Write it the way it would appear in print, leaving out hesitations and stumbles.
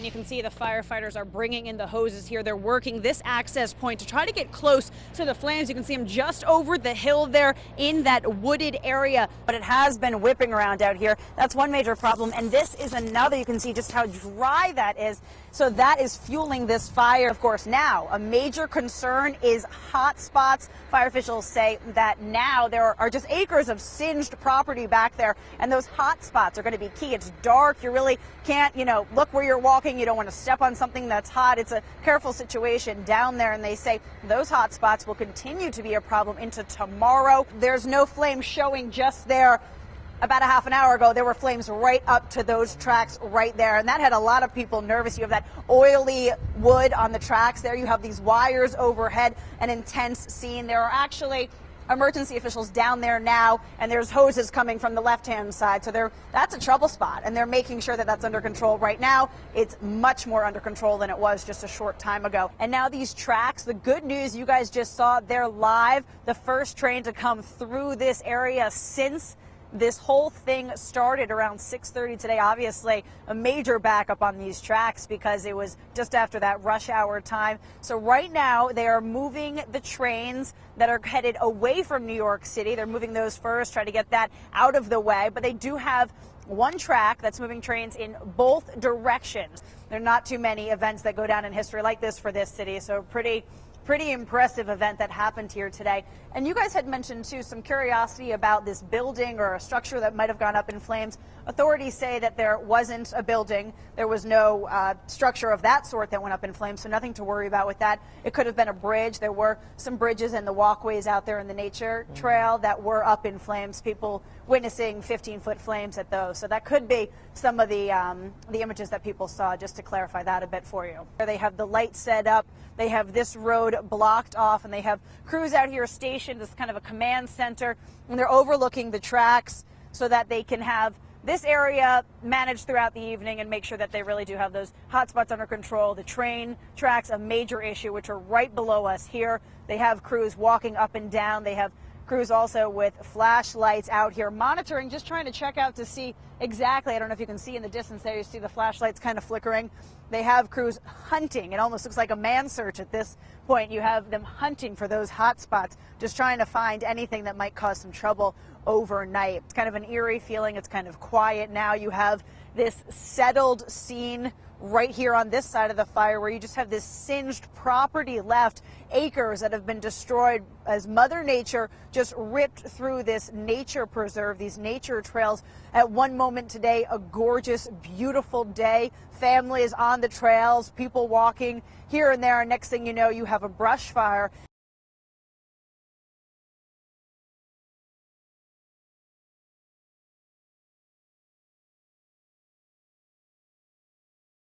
And you can see the firefighters are bringing in the hoses here. They're working this access point to try to get close to the flames. You can see them just over the hill there in that wooded area. But it has been whipping around out here. That's one major problem. And this is another. You can see just how dry that is. So that is fueling this fire. Of course, now a major concern is hot spots. Fire officials say that now there are just acres of singed property back there. And those hot spots are going to be key. It's dark. You really can't, look where you're walking. You don't want to step on something that's hot. It's a careful situation down there. And they say those hot spots will continue to be a problem into tomorrow. There's no flame showing just there. About a half an hour ago, there were flames right up to those tracks right there. And that had a lot of people nervous. You have that oily wood on the tracks there. You have these wires overhead, an intense scene. There are actually emergency officials down there now, and there's hoses coming from the left-hand side. So that's a trouble spot, and they're making sure that that's under control right now. It's much more under control than it was just a short time ago. And now these tracks, the good news you guys just saw, they're live. The first train to come through this area since this whole thing started around 6:30 today. Obviously, a major backup on these tracks because it was just after that rush hour time. So right now, they are moving the trains that are headed away from New York City. They're moving those first, try to get that out of the way. But they do have one track that's moving trains in both directions. There are not too many events that go down in history like this for this city. So pretty impressive event that happened here today. And you guys had mentioned, too, some curiosity about this building or a structure that might have gone up in flames. Authorities say that there wasn't a building. There was no structure of that sort that went up in flames, so nothing to worry about with that. It could have been a bridge. There were some bridges and the walkways out there in the nature trail that were up in flames, people witnessing 15-foot flames at those. So that could be some of the images that people saw, just to clarify that a bit for you. They have the lights set up. They have this road blocked off, and they have crews out here stationed. This is kind of a command center, and they're overlooking the tracks so that they can have this area managed throughout the evening and make sure that they really do have those hot spots under control. The train tracks, a major issue, which are right below us here. They have crews walking up and down. They have crews also with flashlights out here monitoring, just trying to check out to see exactly. I don't know if you can see in the distance there, you see the flashlights kind of flickering. They have crews hunting. It almost looks like a man search at this point. You have them hunting for those hot spots, just trying to find anything that might cause some trouble overnight. It's kind of an eerie feeling. It's kind of quiet now. You have this settled scene right here on this side of the fire where you just have this singed property left, acres that have been destroyed as Mother Nature just ripped through this nature preserve, these nature trails. At one moment today, a gorgeous, beautiful day. Families on the trails, people walking here and there. Next thing you know, you have a brush fire.